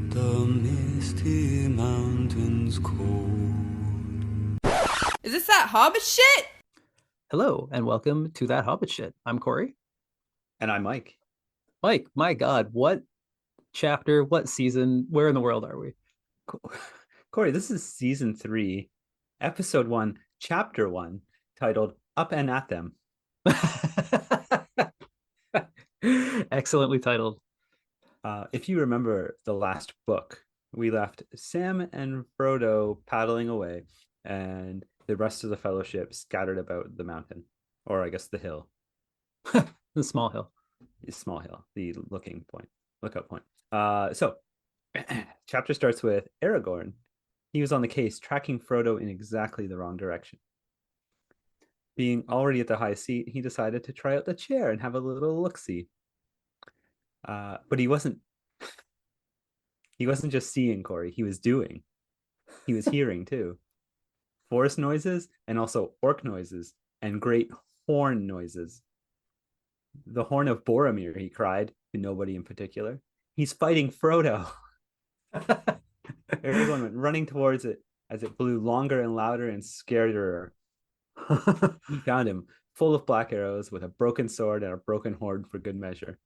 The misty mountains cold. Is this that Hobbit shit? Hello and welcome to That Hobbit Shit. I'm Corey. And I'm Mike. Mike, my God, what chapter, what season, where in the world are we? Corey, this is season 3, episode 1, chapter 1, titled Up and At Them. Excellently titled. If you remember the last book, we left Sam and Frodo paddling away and the rest of the fellowship scattered about the mountain, or I guess the hill. The small hill. The small hill, the lookout point. So chapter starts with Aragorn. He was on the case, tracking Frodo in exactly the wrong direction. Being already at the high seat, he decided to try out the chair and have a little look-see. But he wasn't just seeing, Corey. He was doing. He was hearing too. Forest noises and also orc noises and great horn noises. The horn of Boromir, he cried to nobody in particular. He's fighting Frodo. Aragorn went running towards it as it blew longer and louder and scarier. He found him, full of black arrows, with a broken sword and a broken horn for good measure.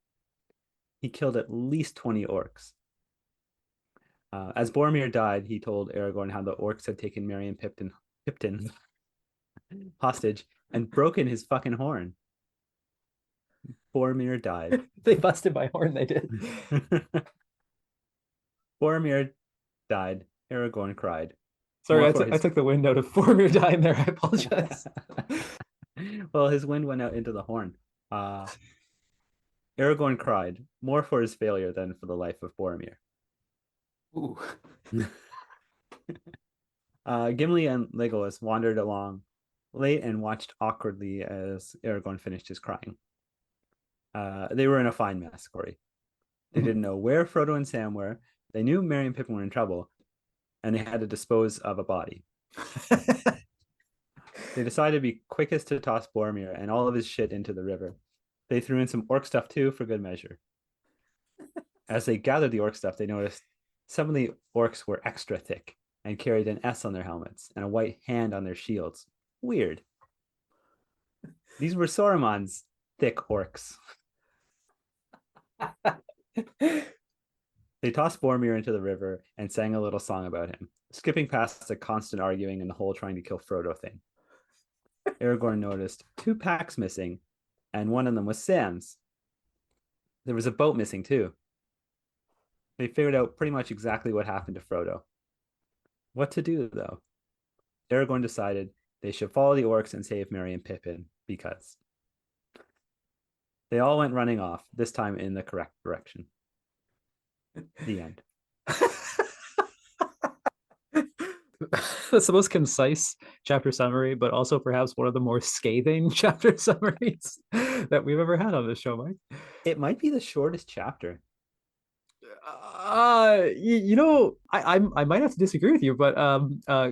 He killed at least 20 orcs. As Boromir died, he told Aragorn how the orcs had taken Merry and Pippin hostage and broken his fucking horn. Boromir died. They busted my horn, they did. Boromir died. Aragorn cried. Sorry, I took the wind out of Boromir dying there. I apologize. Well, his wind went out into the horn. Aragorn cried, more for his failure than for the life of Boromir. Ooh. Gimli and Legolas wandered along late and watched awkwardly as Aragorn finished his crying. They were in a fine mess, Corey. They didn't know where Frodo and Sam were. They knew Merry and Pippin were in trouble, and they had to dispose of a body. They decided to be quickest to toss Boromir and all of his shit into the river. They threw in some orc stuff too, for good measure. As they gathered the orc stuff, they noticed some of the orcs were extra thick and carried an S on their helmets and a white hand on their shields. Weird. These were Saruman's thick orcs. They tossed Boromir into the river and sang a little song about him, skipping past the constant arguing and the whole trying to kill Frodo thing. Aragorn noticed 2 packs missing, and one of them was Sam's. There was a boat missing too. They figured out pretty much exactly what happened to Frodo. What to do, though? Aragorn decided they should follow the orcs and save Merry and Pippin, because they all went running off, this time in the correct direction. The end. That's the most concise chapter summary, but also perhaps one of the more scathing chapter summaries that we've ever had on this show, Mike. It might be the shortest chapter. I might have to disagree with you, but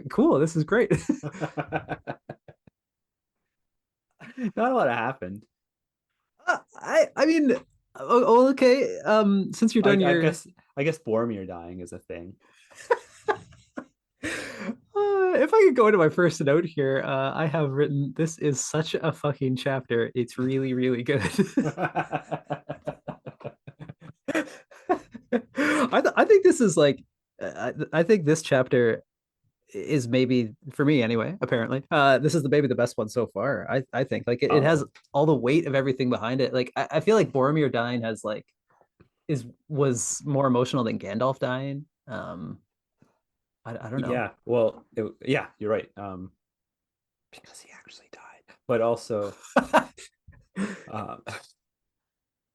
cool. This is great. Not a lot happened. I mean, okay. Since you're done, I guess Boromir dying is a thing. If I could go into my first note here, I have written, this is such a fucking chapter. It's really, really good. I think this is like, I think this chapter is maybe, for me anyway, apparently, this is maybe the best one so far. I think like it has all the weight of everything behind it. Like I feel like Boromir dying has like was more emotional than Gandalf dying. I don't know. Yeah, well, yeah, you're right. Because he actually died, but also,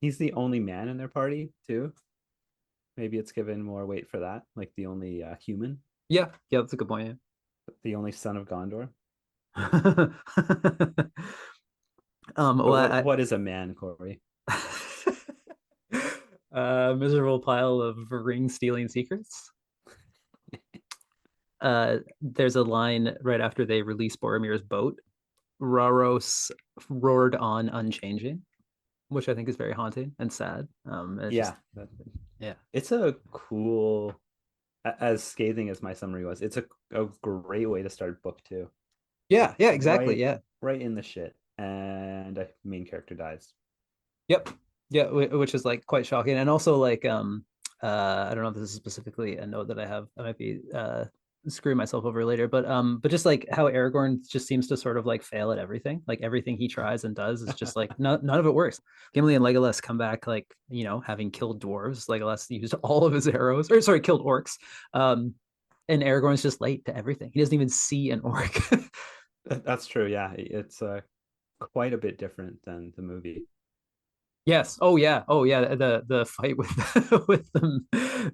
he's the only man in their party too. Maybe it's given more weight for that, like the only human. Yeah, that's a good point. Yeah. The only son of Gondor. What is a man, Corey? Miserable pile of ring stealing secrets. There's a line right after they release Boromir's boat. Raros roared on unchanging, which I think is very haunting and sad. Yeah. Yeah. It's a cool, as scathing as my summary was, it's a great way to start book two. Yeah, Like yeah, exactly. Yeah. right in the shit, and a main character dies. Yep. Yeah, which is like quite shocking. And also like I don't know if this is specifically a note that I have. I might be screwing myself over later, but just like how Aragorn just seems to sort of like fail at everything. Like everything he tries and does is just like none of it works. Gimli and Legolas come back like, having killed dwarves. Legolas used all of his arrows, or sorry, killed orcs. And Aragorn's just late to everything. He doesn't even see an orc. That's true. Yeah, it's quite a bit different than the movie. Yes. Oh yeah. Oh yeah. The fight with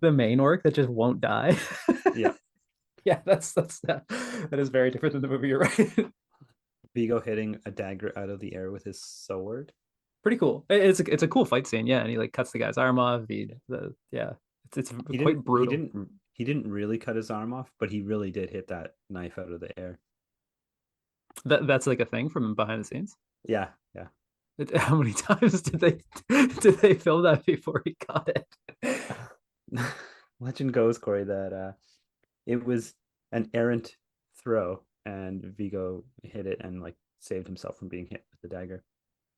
the main orc that just won't die. Yeah, Yeah, that is very different than the movie. You're right. Vigo hitting a dagger out of the air with his sword. Pretty cool. It's a cool fight scene. Yeah, and he like cuts the guy's arm off. Yeah, it's He quite didn't. He brutal. didn't. He didn't really cut his arm off, but he really did hit that knife out of the air. That's like a thing from behind the scenes. Yeah, yeah. How many times did they film that before he got it? Legend goes, Corey, that it was an errant throw, and Vigo hit it and like saved himself from being hit with the dagger.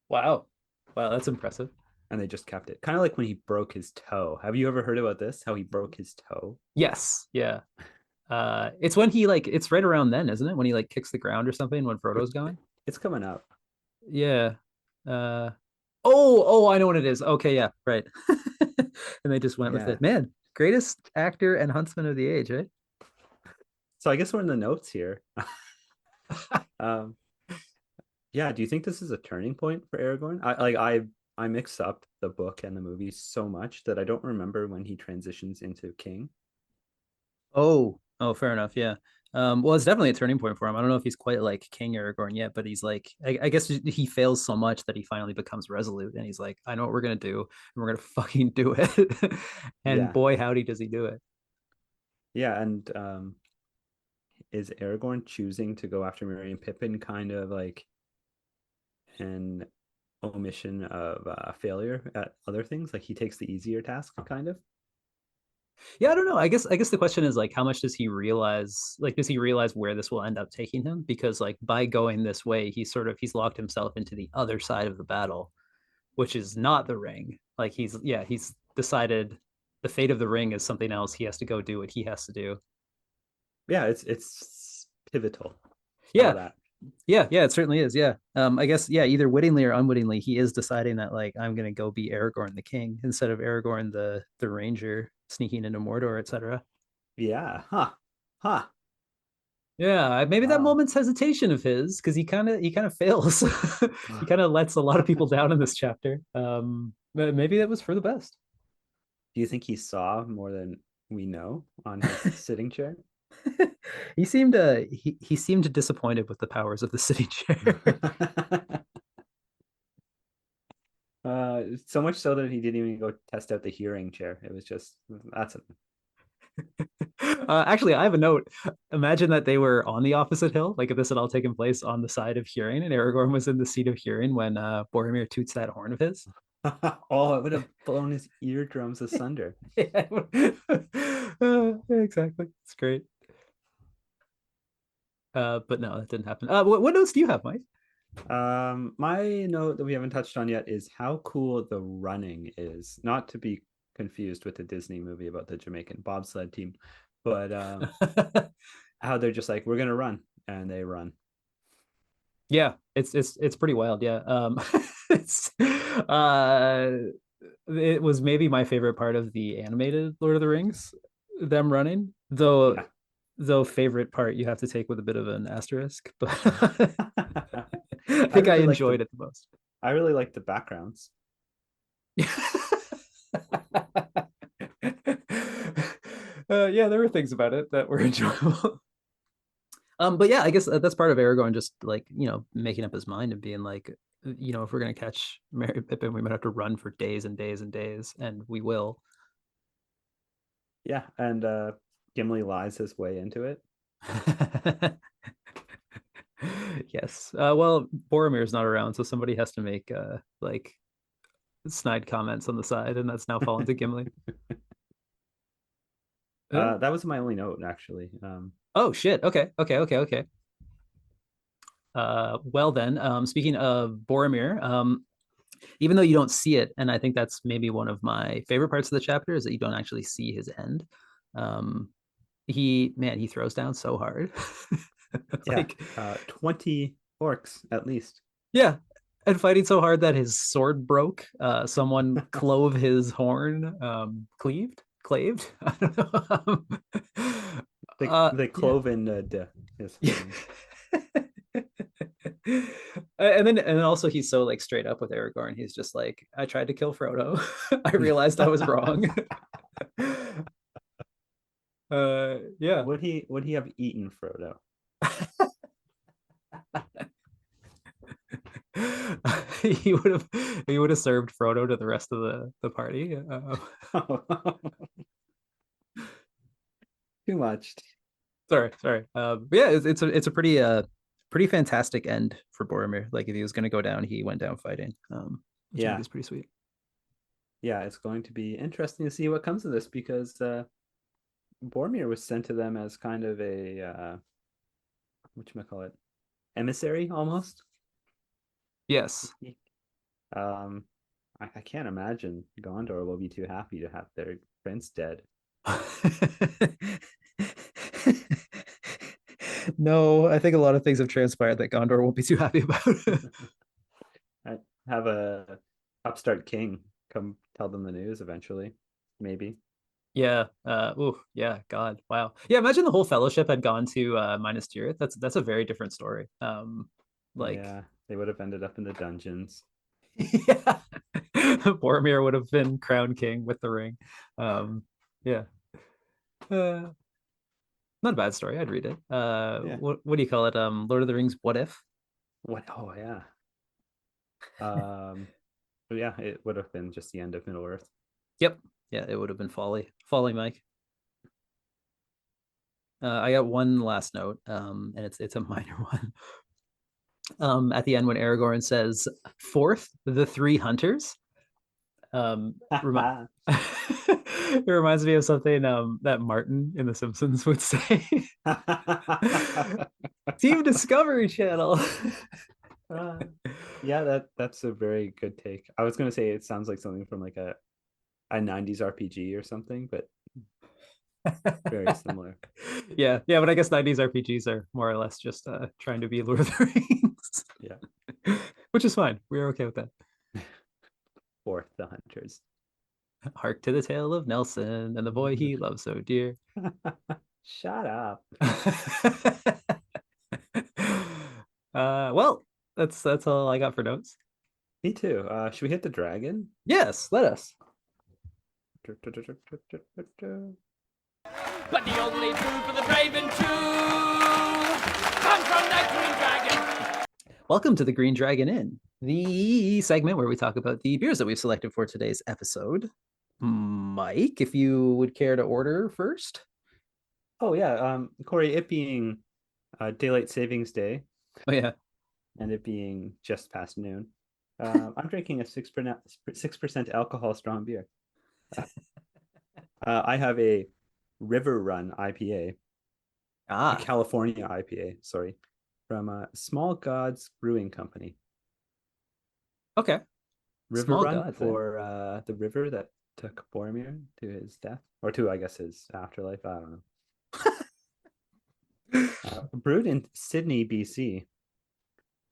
Wow, wow, that's impressive. And they just kept it. Kind of like when he broke his toe. Have you ever heard about this? How he broke his toe? Yes, yeah. It's when he like it's right around then, isn't it? When he like kicks the ground or something when Frodo's going. It's coming up. Yeah. Uh oh, I know what it is. Okay, yeah, right. And they just went with Yeah. it. Man, greatest actor and huntsman of the age, right? So I guess we're in the notes here. um, yeah. Do you think this is a turning point for Aragorn? I mix up the book and the movie so much that I don't remember when he transitions into king. Oh, fair enough. Yeah. Well, it's definitely a turning point for him. I don't know if he's quite like King Aragorn yet, but he's like, I guess he fails so much that he finally becomes resolute, and he's like, I know what we're gonna do, and we're gonna fucking do it. And Yeah. boy, howdy, does he do it! Yeah. And is Aragorn choosing to go after Merry and Pippin kind of like an omission of failure at other things? Like he takes the easier task, kind of. Yeah, I don't know. I guess the question is like, how much does he realize? Like, does he realize where this will end up taking him? Because like by going this way, he's locked himself into the other side of the battle, which is not the ring. Like he's decided the fate of the ring is something else. He has to go do what he has to do. Yeah, it's pivotal. How about Yeah, that? yeah, it certainly is. Yeah. I guess yeah, either wittingly or unwittingly, he is deciding that like I'm gonna go be Aragorn the king instead of Aragorn the ranger sneaking into Mordor, etc. Yeah. Huh. Huh. Yeah, maybe that Wow. moment's hesitation of his, because he kind of fails. He kind of lets a lot of people down in this chapter. But maybe that was for the best. Do you think he saw more than we know on his sitting chair? He seemed disappointed with the powers of the city chair. So much so that he didn't even go test out the hearing chair. It was just that's it. Actually, I have a note. Imagine that they were on the opposite hill, like if this had all taken place on the side of hearing, and Aragorn was in the seat of hearing when Boromir toots that horn of his. Oh, it would have blown his eardrums asunder. Yeah, exactly. It's great. But no, that didn't happen. What notes do you have, Mike? My note that we haven't touched on yet is how cool the running is. Not to be confused with the Disney movie about the Jamaican bobsled team, but how they're just like, we're gonna run, and they run. Yeah, it's pretty wild. Yeah. It's it was maybe my favorite part of the animated Lord of the Rings, them running. Though Yeah. though favorite part you have to take with a bit of an asterisk, but I I think I really like enjoyed the it the most. I really like the backgrounds. Yeah, there were things about it that were enjoyable. But yeah, I guess that's part of Aragorn just like, making up his mind and being like, if we're gonna catch Merry Pippin, we might have to run for days and days and days, and we will. Yeah, and Gimli lies his way into it. Yes. Well, Boromir's not around, so somebody has to make like snide comments on the side, and that's now fallen to Gimli. That was my only note, actually. Oh shit. Okay. Well then, speaking of Boromir, even though you don't see it, and I think that's maybe one of my favorite parts of the chapter is that you don't actually see his end. Um, he throws down so hard. Yeah, Like 20 orcs at least. yeah, and fighting so hard that his sword broke. Someone clove his horn, claved. I don't know. The Yeah. cloven his Yeah. horn. And then also he's so like straight up with Aragorn. He's just like, I tried to kill Frodo. I realized I was wrong. Yeah. Would he have eaten Frodo? he would have he would have served Frodo to the rest of the party. Too much. Sorry. But yeah, it's a pretty fantastic end for Boromir. Like if he was going to go down, he went down fighting. Which I think Yeah. is pretty sweet. Yeah, it's going to be interesting to see what comes of this because Boromir was sent to them as kind of a whatchamacallit, emissary almost. Yes. Um, I can't imagine Gondor will be too happy to have their prince dead. No, I think a lot of things have transpired that Gondor won't be too happy about. I have a upstart king come tell them the news eventually, maybe. Yeah. Yeah. God. Wow. Yeah. Imagine the whole fellowship had gone to Minas Tirith. That's a very different story. Like, Yeah, they would have ended up in the dungeons. yeah, Boromir would have been crowned king with the ring. Yeah. Uh, Not a bad story. I'd read it. Yeah. What do you call it? Lord of the Rings. What if? What? Oh yeah. Um, but yeah, it would have been just the end of Middle Earth. Yep. Yeah, it would have been folly, Mike. I got one last note, and it's a minor one. At the end when Aragorn says, "Fourth, the three hunters." Remi- it reminds me of something that Martin in The Simpsons would say. Team Discovery Channel. Uh, yeah, that's a very good take. I was gonna say it sounds like something from like a 90s RPG or something, but very similar. Yeah, but I guess 90s RPGs are more or less just trying to be Lord of the Rings. Yeah. Which is fine. We're okay with that. Fourth, the hunters. Hark to the tale of Nelson and the boy he loves so dear. Shut up. Well, that's all I got for notes. Me too. Should we hit the dragon? Yes, let us. But the only food for the brave and true comes from the green dragon. Welcome to the Green Dragon Inn, the segment where we talk about the beers that we've selected for today's episode. Mike, if you would care to order first. Oh yeah, Corey, it being daylight savings day Oh yeah. and it being just past noon, I'm drinking a 6% alcohol strong beer. I have a River Run IPA, a California IPA, sorry, from Small Gods Brewing Company. Okay. River Small Run gods, for the river that took Boromir to his death, or to, I guess, his afterlife. I don't know. Brewed in Sydney, BC.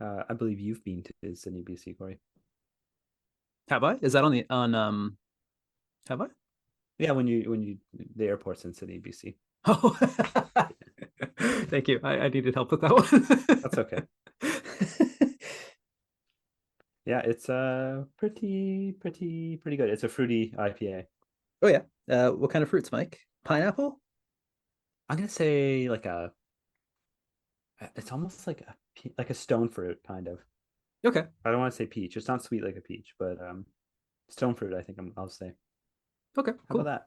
I believe you've been to Sydney, BC, Corey. Have I? Is that on have I? Yeah, when you the airport's in Sydney, BC. Oh, thank you. I needed help with that one. That's okay. Yeah, it's pretty good. It's a fruity IPA. Oh yeah. What kind of fruits, Mike? Pineapple? I'm gonna say it's almost like a stone fruit kind of. Okay. I don't want to say peach. It's not sweet like a peach, but stone fruit. I think I'll say. Okay. How Cool. about that?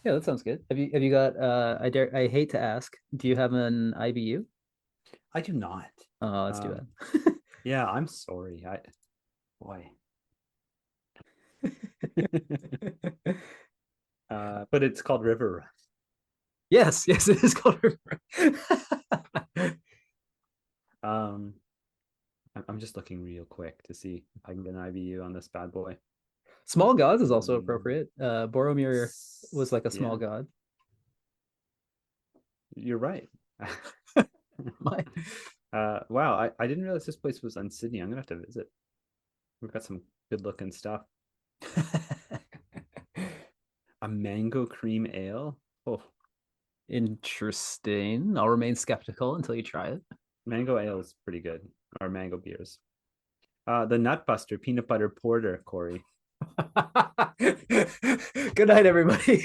Yeah, that sounds good. Have you got I hate to ask, do you have an IBU? I do not. Oh, let's do Um, that. yeah, I'm sorry. Boy. But it's called River Run. Yes, yes, it is called River. Um, I'm just looking real quick to see if I can get an IBU on this bad boy. Small gods is also Um, appropriate. Boromir was like a small yeah, god. you're right. My Wow, I didn't realize this place was on Sydney. I'm gonna have to visit. We've got some good looking stuff. A mango cream ale. Oh, Interesting. I'll remain skeptical until you try it. mango ale is pretty good. Or mango beers. The Nutbuster peanut butter porter, Corey. Good night, everybody.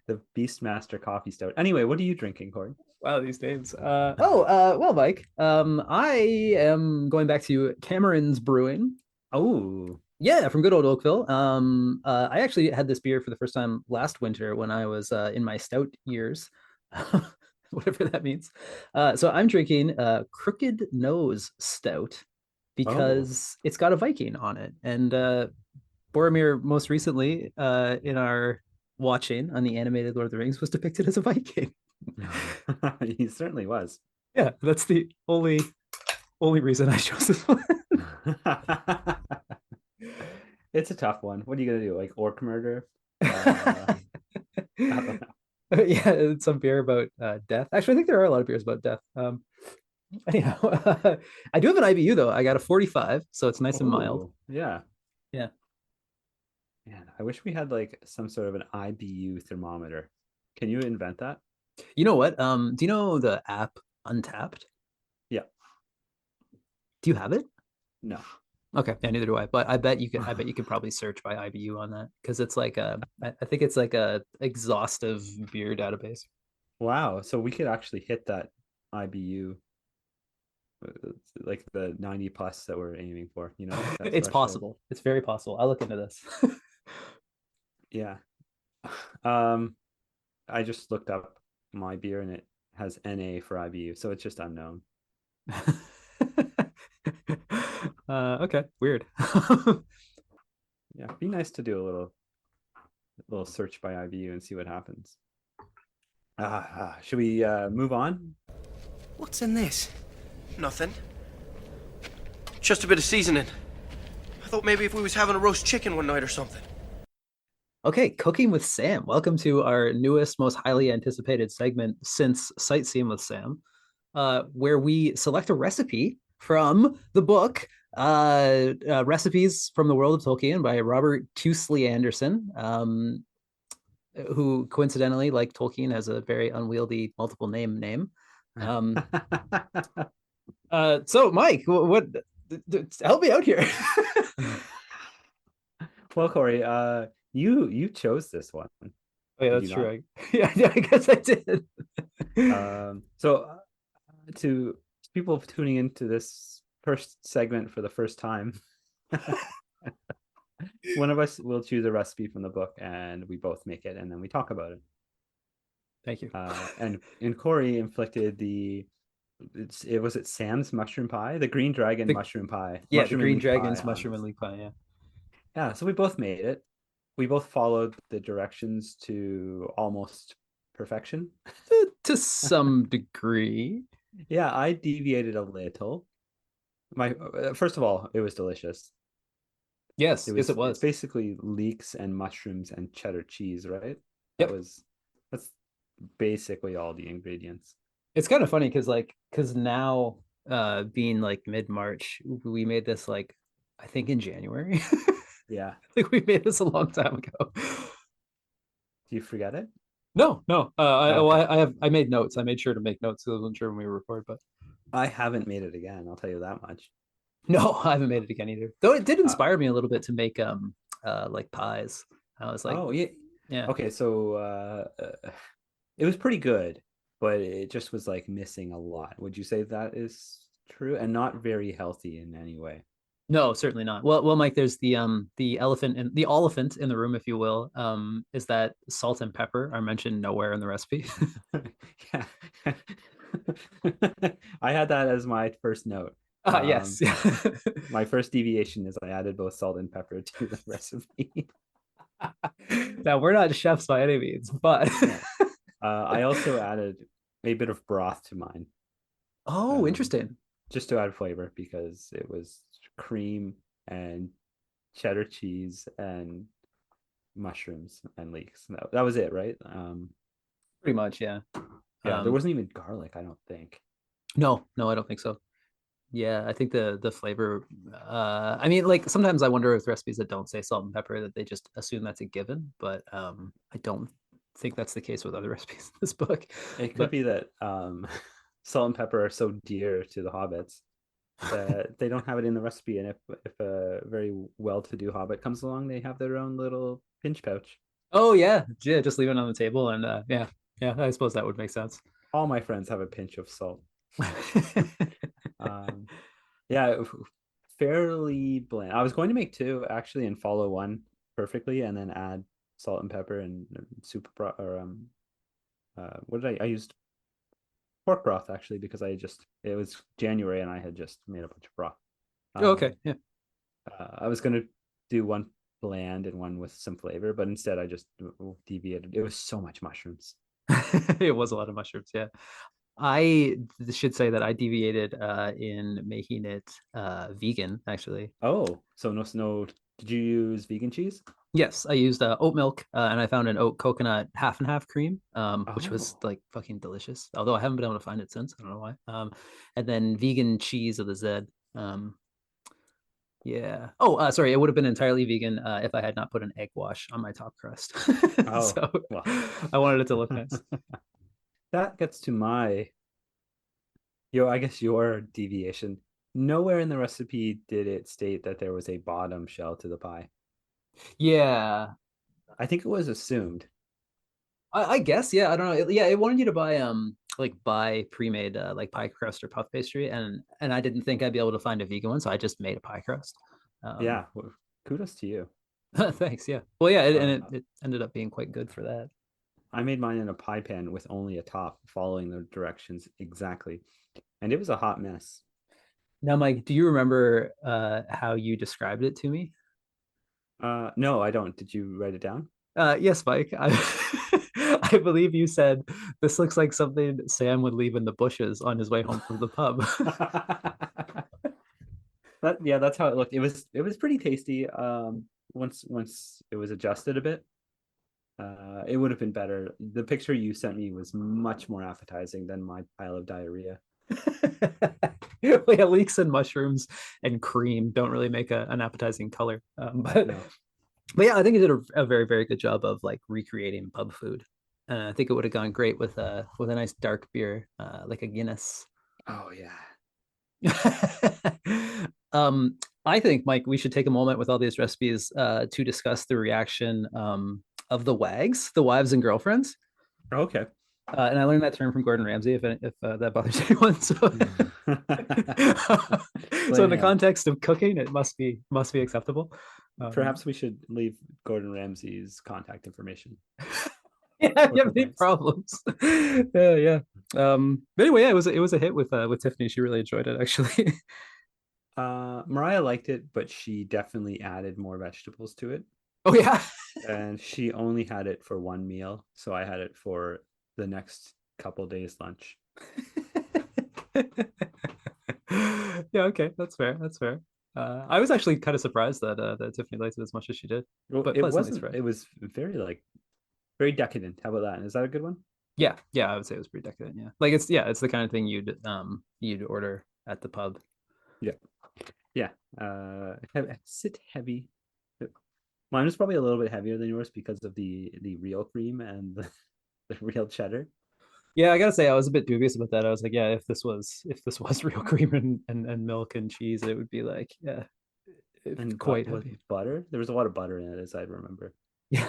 The Beastmaster coffee stout. Anyway, what are you drinking, Corey? Wow, these names. Well, Mike, I am going back to Cameron's Brewing. Oh, Yeah, from good old Oakville. I actually had this beer for the first time last winter when I was in my stout years, whatever that means. So I'm drinking Crooked Nose Stout oh. because it's got a Viking on it. And Boromir, most recently in our watching on the animated Lord of the Rings, was depicted as a Viking. He certainly was. Yeah, that's the only reason I chose this one. It's a tough one. What are you gonna do? Like orc murder? I don't know. Yeah, it's some beer about death. Actually, I think there are a lot of beers about death. Anyhow, I do have an IBU though. I got a 45, so it's nice and mild. Oh, yeah. Yeah. Man, I wish we had like some sort of an IBU thermometer. Can you invent that? You know what? Do you know the app Untapped? Yeah. Do you have it? No. Okay, yeah, neither do I. But I bet you could. I bet you could probably search by IBU on that because it's like I think it's like a exhaustive beer database. Wow. So we could actually hit that IBU, like the 90 plus that we're aiming for, that It's threshold. possible. It's very possible. I'll look into this. Yeah. Um, I just looked up my beer and it has NA for IBU, so it's just unknown. Okay, weird. Yeah, be nice to do a little search by IBU and see what happens. Should we move on? What's in this? Nothing. Just a bit of seasoning. I thought maybe if we was having a roast chicken one night or something. Okay, Cooking with Sam. Welcome to our newest, most highly anticipated segment since Sightseeing with Sam, where we select a recipe from the book Recipes from the World of Tolkien by Robert Tuesley Anderson, who coincidentally, like Tolkien, has a very unwieldy multiple name. Um, so, Mike, what help me out here? Well, Corey, you chose this one. Oh, yeah, Did that's you true. Yeah, I guess I did. So to people tuning into this first segment for the first time, one of us will choose a recipe from the book and we both make it and then we talk about it. Thank you. And Corey inflicted it was it Sam's mushroom pie, the green dragon mushroom pie. Yeah, mushroom the Green and leek pie Dragon's on mushroom us. and leek pie. Yeah. Yeah, so we both made it. We both followed the directions to almost perfection. To some degree. Yeah, I deviated a little. My first of all, it was delicious. Yes, yes, it It's was. basically leeks and mushrooms and cheddar cheese, right? Yep. That's basically all the ingredients. It's kind of funny because now being like mid-March, we made this like I think in January. Yeah. I think we made this a long time ago. Do you forget it? No. Okay. I made notes. I made sure to make notes because I wasn't sure when we record, but I haven't made it again, I'll tell you that much. no, I haven't made it again either. Though it did Uh, inspire me a little bit to make like pies. I was like, oh, yeah. yeah. Okay, so it was pretty good, but it just was like missing a lot. Would you say that is true and not very healthy in any way? No, certainly not. Well, Mike, there's the elephant and the oliphant in the room, if you will. Is that salt and pepper are mentioned nowhere in the recipe. Yeah. I had that as my first note. Yes. My first deviation is I added both salt and pepper to the recipe. Now we're not chefs by any means, but Yeah. I also added a bit of broth to mine, Oh, um, interesting. just to add flavor because it was cream and cheddar cheese and mushrooms and leeks. That was it, right? Pretty much, yeah. Yeah, there Um, wasn't even garlic, I don't think. no, no, I don't think so. Yeah, I think the flavor. I mean, like sometimes I wonder if recipes that don't say salt and pepper that they just assume that's a given, but I don't think that's the case with other recipes in this book. It could But be that salt and pepper are so dear to the hobbits that they don't have it in the recipe, and if a very well-to-do hobbit comes along, they have their own little pinch pouch. oh yeah, yeah, just leave it on the table and yeah, yeah, I suppose that would make sense. All my friends have a pinch of salt. Um, yeah, fairly bland. I was going to make two actually and follow one perfectly, and then add salt and pepper and soup or what did I used pork broth actually because it was January and I had just made a bunch of broth. Oh, okay, Um, yeah. I was gonna do one bland and one with some flavor, but instead I just deviated. It was so much mushrooms. It was a lot of mushrooms, yeah. I should say that I deviated in making it vegan, actually. Oh, so no. Did you use vegan cheese? Yes, I used oat milk and I found an oat coconut half and half cream, which was Oh, like fucking delicious. Although I haven't been able to find it since. I don't know why. And then vegan cheese of the Z. Um, yeah. Oh, sorry. It would have been entirely vegan if I had not put an egg wash on my top crust. oh, So well. I wanted it to look nice. That gets to I guess your deviation. Nowhere in the recipe did it state that there was a bottom shell to the pie. Yeah, I think it was assumed. I guess. Yeah, I don't know. Yeah, it wanted you to buy like buy pre-made like pie crust or puff pastry, and I didn't think I'd be able to find a vegan one, so I just made a pie crust. Um, Yeah, well, kudos to you. thanks. Yeah. Well, yeah, and Uh, it ended up being quite good for that. I made mine in a pie pan with only a top, following the directions exactly, and it was a hot mess. Now, Mike, do you remember how you described it to me? No, I don't. Did you write it down? Yes, Mike. I believe you said this looks like something Sam would leave in the bushes on his way home from the pub. Yeah, that's how it looked. It was pretty tasty. Once it was adjusted a bit, it would have been better. The picture you sent me was much more appetizing than my pile of diarrhea. Yeah, leeks and mushrooms and cream don't really make an appetizing color. No. But yeah, I think he did a very, very good job of like recreating pub food. I think it would have gone great with a nice dark beer, like a Guinness. Oh yeah. um, I think, Mike, we should take a moment with all these recipes to discuss the reaction of the wags, the wives and girlfriends. Okay. And I learned that term from Gordon Ramsay, if that bothers anyone. So, so in Blame the him. context of cooking, it must be acceptable. Perhaps we should leave Gordon Ramsay's contact information. Yeah, if for you have any complaints. problems. Yeah, yeah. But anyway, yeah, it was a hit with Tiffany. She really enjoyed it, actually. Mariah liked it, but she definitely added more vegetables to it. Oh yeah. And she only had it for one meal, so I had it for the next couple days lunch. Yeah, okay, that's fair. That's fair. I was actually kind of surprised that Tiffany liked it as much as she did, Well, but it pleasantly wasn't. surprised. It was very decadent. How about that? Is that a good one? Yeah, yeah, I would say it was pretty decadent. Yeah, like it's the kind of thing you'd order at the pub. Yeah. Yeah. Sit heavy. Mine was probably a little bit heavier than yours because of the real cream and the real cheddar. Yeah, I gotta say I was a bit dubious about that. I was like, yeah, if this was real cream and milk and cheese, it would be like, yeah, it's And quite was heavy. butter. There was a lot of butter in it, as I remember. Yeah.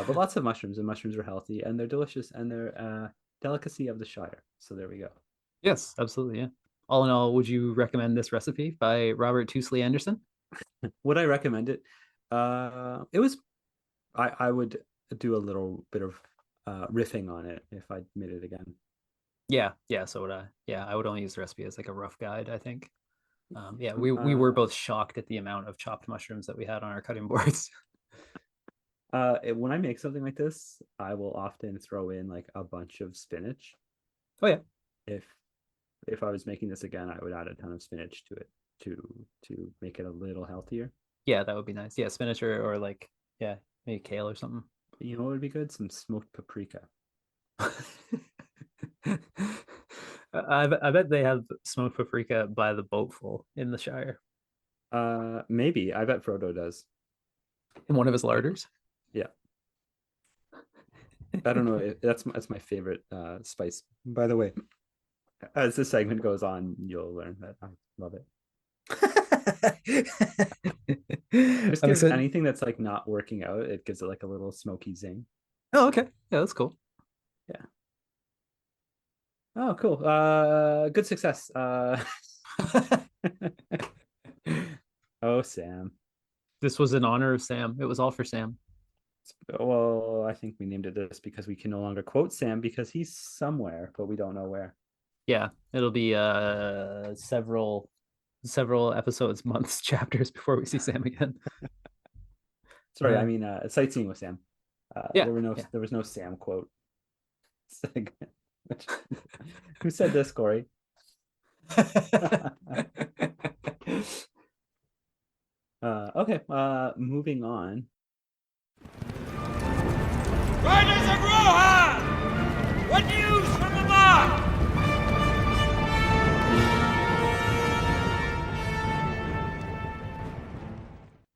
But lots of mushrooms, and mushrooms are healthy and they're delicious and they're delicacy of the Shire. So there we go. Yes, absolutely. Yeah. All in all, would you recommend this recipe by Robert Tousley Anderson? Would I recommend it? It was. I would do a little bit of riffing on it if I made it again. Yeah, yeah. So would I. Yeah, I would only use the recipe as like a rough guide, I think. Yeah, we were Uh, both shocked at the amount of chopped mushrooms that we had on our cutting boards. When I make something like this, I will often throw in like a bunch of spinach. Oh yeah. If I was making this again, I would add a ton of spinach to it to make it a little healthier. Yeah, that would be nice. Yeah, spinach or like yeah, maybe kale or something. You know what would be good? Some smoked paprika. I bet they have smoked paprika by the boatful in the Shire. Maybe. I bet Frodo does. In one of his larders. Yeah. I don't know. That's my favorite spice. By the way, as the segment goes on, you'll learn that I love it. Just gives anything that's like not working out, it gives it like a little smoky zing. Oh, okay. Yeah, that's cool. Yeah. Oh, cool. Good success. Oh, Sam. This was in honor of Sam. It was all for Sam. Well, I think we named it this because we can no longer quote Sam because he's somewhere, but we don't know where. Yeah, it'll be several episodes, months, chapters before we see Sam again. Sorry, I mean sightseeing with Sam. Yeah, there was no Sam quote segment. Who said this, Corey? Okay, moving on. Riders of Rohan! What news from the mark?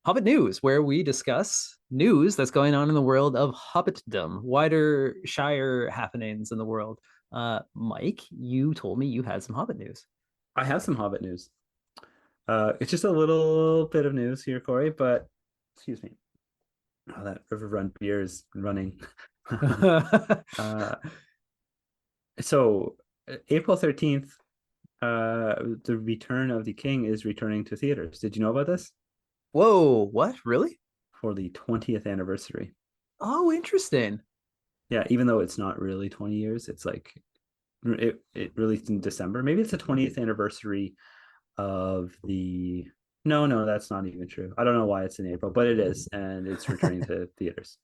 Hobbit News, where we discuss news that's going on in the world of Hobbitdom, wider Shire happenings in the world. Mike, you told me you had some Hobbit news. I have some Hobbit news. It's just a little bit of news here, Corey, but excuse me. Oh, that River Run beer is running. So April 13th, the Return of the King is returning to theaters. Did you know about this? Whoa, what? Really? For the 20th anniversary. Oh, interesting. Yeah, even though it's not really 20 years, it's like it released in December. Maybe it's the 20th anniversary of the no, that's not even true. I don't know why it's in April, but it is, and it's returning to theaters.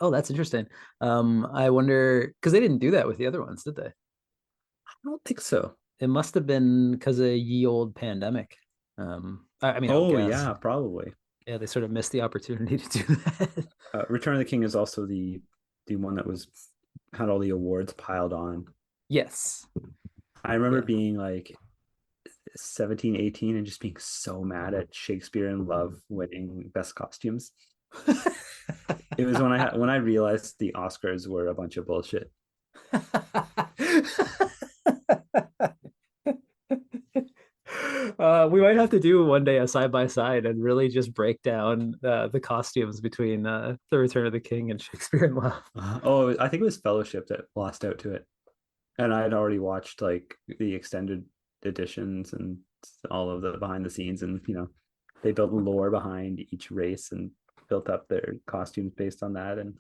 Oh, that's interesting. I wonder because they didn't do that with the other ones, did they? I don't think so. It must have been because of ye old pandemic. I mean, oh yeah, probably. Yeah, they sort of missed the opportunity to do that. Return of the King is also the one that had all the awards piled on. Yes. I remember being like 17, 18 and just being so mad at Shakespeare in Love winning best costumes. It was when I realized the Oscars were a bunch of bullshit. We might have to do one day a side by side and really just break down the costumes between the Return of the King and Shakespeare in Love. Oh, I think it was Fellowship that lost out to it, and I had already watched like the extended editions and all of the behind the scenes, and they built lore behind each race and built up their costumes based on that, and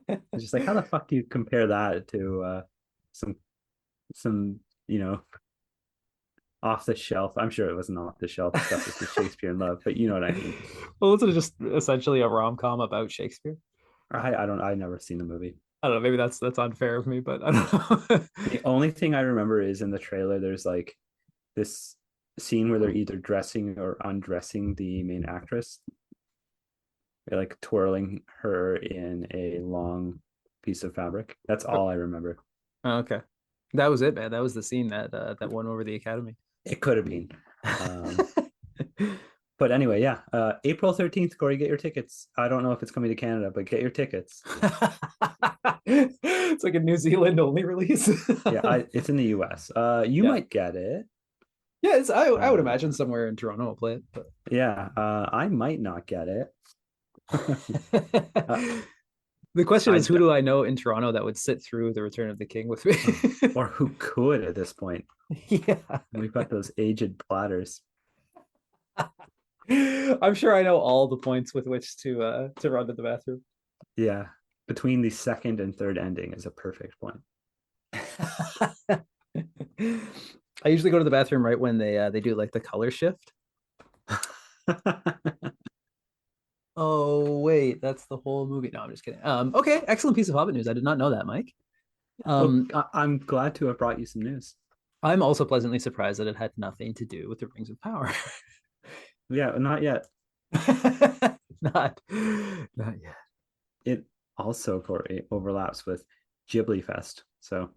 it's just like, how the fuck do you compare that to some off the shelf? I'm sure it wasn't off the shelf stuff. It's just Shakespeare in Love, but you know what I mean. Well, isn't it just essentially a rom-com about Shakespeare? I've never seen the movie. I don't know. Maybe that's unfair of me, but I don't know. The only thing I remember is in the trailer, there's like this scene where they're either dressing or undressing the main actress. They're like twirling her in a long piece of fabric. That's all I remember. Oh, okay. That was it, man. That was the scene that won over the Academy. It could have been. But anyway, yeah. April 13th, Corey, get your tickets. I don't know if it's coming to Canada, but get your tickets. It's like a New Zealand only release. Yeah, it's in the US. You might get it. Yeah, I would imagine somewhere in Toronto will play it. But... Yeah, I might not get it. The question is, who do I know in Toronto that would sit through the Return of the King with me? Or who could at this point? Yeah. We've got those aged platters. I'm sure I know all the points with which to run to the bathroom. Yeah. Between the second and third ending is a perfect point. I usually go to the bathroom right when they do like the color shift. Oh wait, that's the whole movie. No, I'm just kidding. Okay, excellent piece of Hobbit news. I did not know that, Mike. Well, Um, I'm glad to have brought you some news. I'm also pleasantly surprised that it had nothing to do with the Rings of Power. Yeah, not yet. Not, not yet. It also, Corey, overlaps with Ghibli Fest. So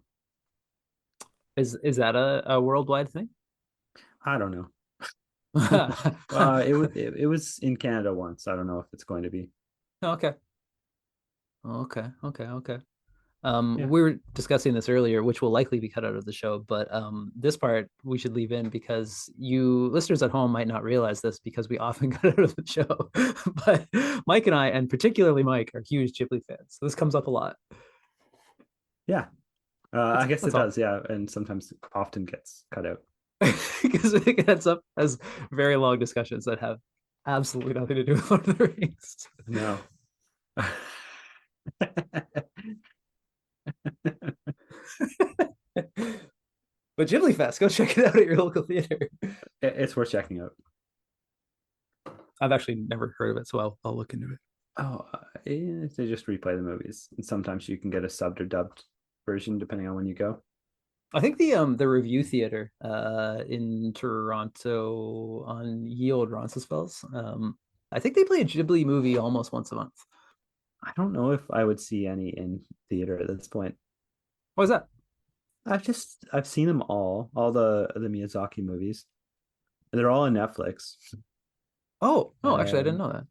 Is that a worldwide thing? I don't know. It was in Canada once. I don't know if it's going to be. Okay. Okay. Yeah. We were discussing this earlier, which will likely be cut out of the show, but this part we should leave in because you listeners at home might not realize this because we often cut out of the show. But Mike and I, and particularly Mike, are huge Ghibli fans. So this comes up a lot. Yeah. I guess it all. does. Yeah. And sometimes often gets cut out. Because it ends up as very long discussions that have absolutely nothing to do with Lord of the Rings. No. But Ghibli Fest, go check it out at your local theater. It's worth checking out. I've actually never heard of it, so I'll look into it. Oh, they just replay the movies, and sometimes you can get a subbed or dubbed version depending on when you go. I think the review theater in Toronto on Ye Old Roncesvalles. I think they play a Ghibli movie almost once a month. I don't know if I would see any in theater at this point. What was that? I've seen them all the Miyazaki movies. They're all on Netflix. Oh, actually I didn't know that.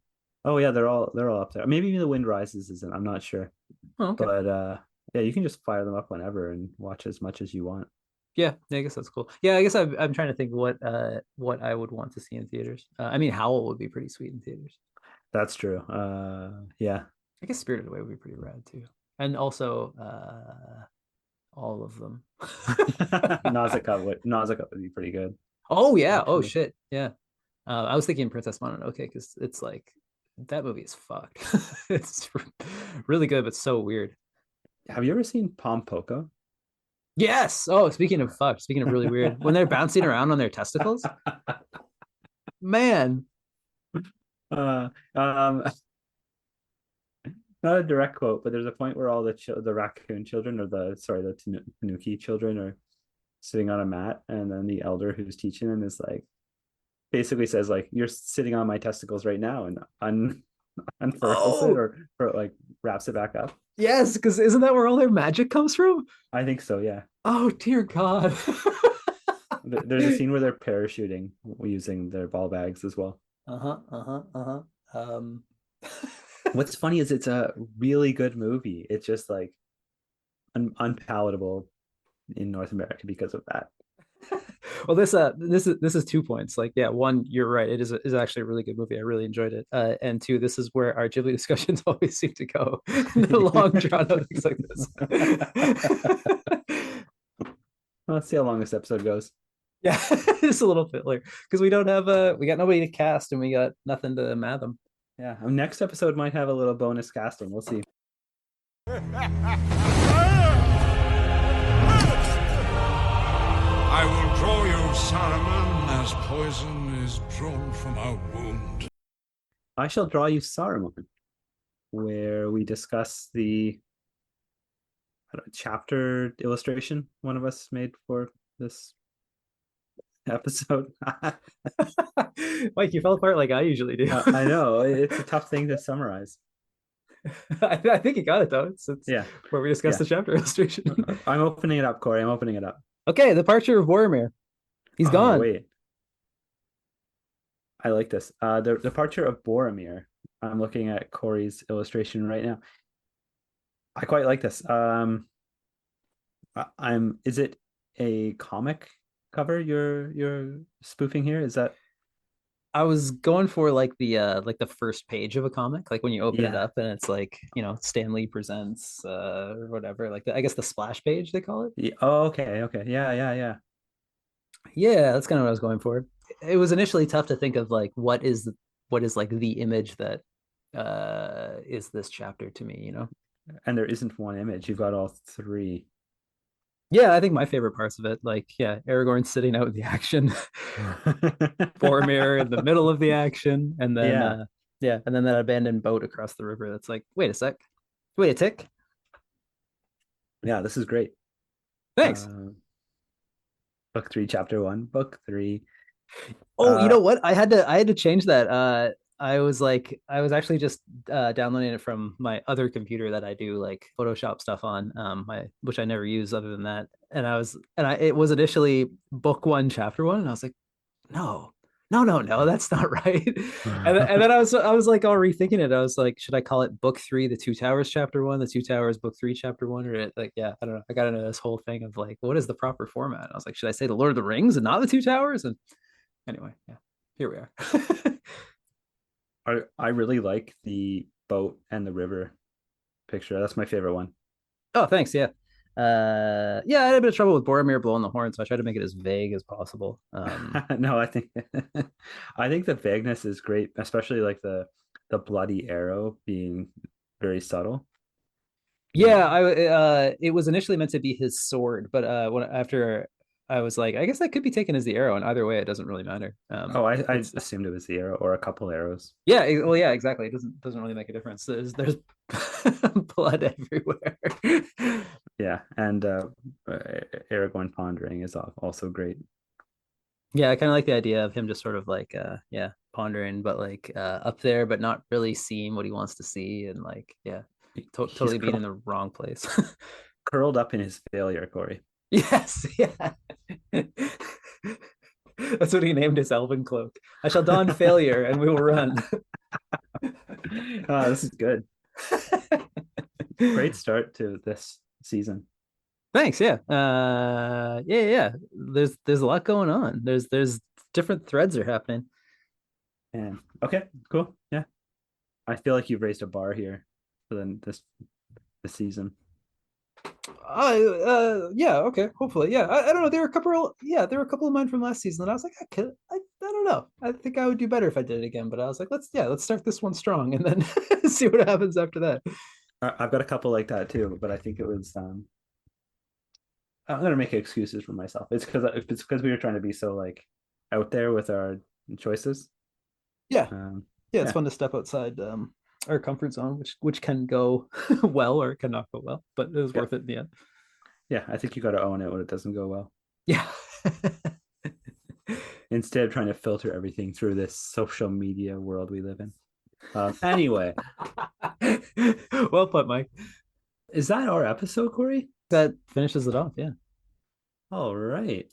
Oh yeah, they're all up there. Maybe even The Wind Rises isn't. I'm not sure. Oh, okay. But yeah, you can just fire them up whenever and watch as much as you want. Yeah, I guess that's cool. Yeah, I guess I'm trying to think what I would want to see in theaters. I mean, Howl would be pretty sweet in theaters. That's true. Yeah. I guess Spirited Away would be pretty rad too, and also all of them. Nausicaa would be pretty good. Oh yeah. Oh Actually. shit. Yeah. I was thinking Princess Mononoke because it's like that movie is fucked. It's really good, but so weird. Have you ever seen Pom Poko? Yes. Oh, speaking of fucked, speaking of really weird, when they're bouncing around on their testicles, man. Uh, um, not a direct quote, but there's a point where all the raccoon children or the Tanuki children are sitting on a mat, and then the elder who's teaching them is like basically says like you're sitting on my testicles right now and unfurls it or like wraps it back up. Yes, because isn't that where all their magic comes from? I think so, yeah. Oh dear God. There's a scene where they're parachuting using their ball bags as well. Um What's funny is it's a really good movie. It's just like unpalatable in North America because of that. Well, this is 2 points. Like, yeah, one, you're right. It is actually a really good movie. I really enjoyed it. And two, this is where our Ghibli discussions always seem to go. The long drawn out things like this. Well, let's see how long this episode goes. Yeah, it's a little filler because we don't have we got nobody to cast and we got nothing to mad them. Yeah, our next episode might have a little bonus casting. We'll see. I will draw you, Saruman, as poison is drawn from a wound. I shall draw you Saruman, where we discuss the chapter illustration one of us made for this episode. Mike, you fell apart like I usually do. I know it's a tough thing to summarize. I think you got it though. It's yeah, where we discuss the chapter illustration. I'm opening it up, Corey. I'm opening it up. Okay, the departure of Boromir. He's gone. Wait, I like this. The departure of Boromir. I'm looking at Corey's illustration right now. I quite like this. Is it a comic cover you're spoofing here? Is that? I was going for like the first page of a comic, like when you open it up and it's like, Stan Lee presents or whatever, like I guess the splash page they call it. Yeah. Oh, okay. Yeah. Yeah, that's kind of what I was going for. It was initially tough to think of like what is like the image that is this chapter to me, And there isn't one image. You've got all three. Yeah, I think my favorite parts of it, like, yeah, Aragorn sitting out the action, Boromir in the middle of the action, and then Yeah, and then that abandoned boat across the river. That's like, wait a sec, wait a tick. Yeah, this is great. Thanks. Book 3, chapter 1, book 3. Oh, you know what? I had to change that. I was actually just downloading it from my other computer that I do like Photoshop stuff on, my which I never use other than that. It was initially book 1, chapter 1, and I was like, no, no, that's not right. And then I was like all rethinking it. I was like, should I call it book 3, the Two Towers chapter 1, the Two Towers book 3 chapter 1, or like, yeah, I don't know. I got into this whole thing of like, what is the proper format? I was like, should I say the Lord of the Rings and not the Two Towers? And anyway, yeah, here we are. I really like the boat and the river picture. That's my favorite one. Oh, thanks. Yeah. Yeah, I had a bit of trouble with Boromir blowing the horn, so I tried to make it as vague as possible. No, I think I think the vagueness is great, especially like the bloody arrow being very subtle. Yeah, it was initially meant to be his sword, but when after I was like, I guess that could be taken as the arrow, and either way, it doesn't really matter. Oh, I It's assumed it was the arrow or a couple arrows. yeah, well, yeah, exactly. It doesn't really make a difference. There's blood everywhere. Yeah, and Aragorn pondering is also great. Yeah, I kind of like the idea of him just sort of like yeah, pondering, but like up there, but not really seeing what he wants to see, and like yeah, He's totally being in the wrong place. curled up in his failure, Corey. Yes, yeah. That's what he named his elven cloak. I shall don failure and we will run. This is good. Great start to this season. Thanks, yeah. Yeah. There's a lot going on. There's different threads are happening. And okay, cool. Yeah. I feel like you've raised a bar here for this season. Yeah, okay, hopefully. Yeah. I don't know. There were a couple of mine from last season that I was like, I don't know. I think I would do better if I did it again, but I was like, let's start this one strong and then see what happens after that. I've got a couple like that too, but I think it was I'm gonna make excuses for myself. It's because we were trying to be so like out there with our choices. Yeah. Yeah, it's Yeah. fun to step outside our comfort zone, which can go well or it cannot go well, but it was Yeah. worth it in the end. Yeah, I think you got to own it when it doesn't go well. Yeah. Instead of trying to filter everything through this social media world we live in. Anyway, Well put, Mike. is that our episode, Corey? That finishes it off. Yeah. All right.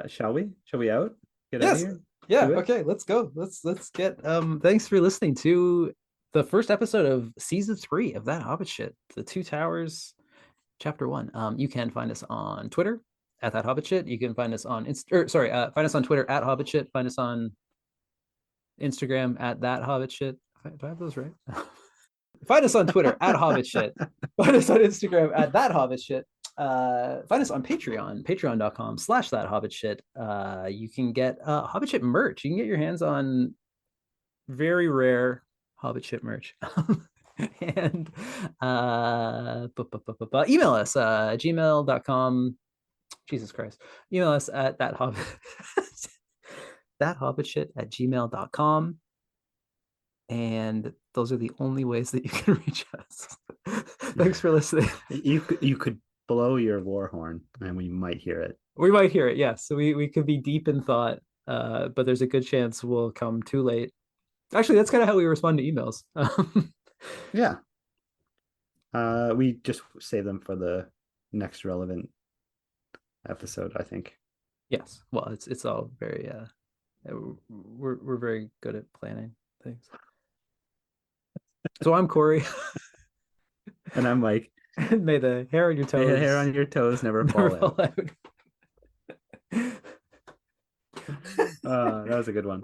Shall we? Shall we out? Get out of Yes. here? Yeah. Do it? Okay. Let's go. Let's get. Thanks for listening to the first episode of season 3 of That Hobbit Shit, The Two Towers, chapter 1. You can find us on Twitter at That Hobbit Shit. You can find us on find us on Twitter at Hobbit Shit. Find us on Instagram at That Hobbit Shit. Do I have those right? Find us on Twitter at Hobbit Shit. Find us on Instagram at That Hobbit Shit. Find us on patreon.com/That Hobbit Shit. You can get Hobbit Shit merch. You can get your hands on very rare Hobbit Shit merch. And email us gmail.com. Jesus Christ. Email us at that hobbit shit at gmail.com. And those are the only ways that you can reach us. Thanks for listening. You could blow your war horn and we might hear it. We might hear it, yes. So we could be deep in thought, but there's a good chance we'll come too late. Actually, that's kind of how we respond to emails. Yeah. We just save them for the next relevant episode, I think. Yes. Well, it's all very we're very good at planning things. So I'm Corey. And I'm like, And may the hair on your toes the hair on your toes never fall out. fall out. That was a good one.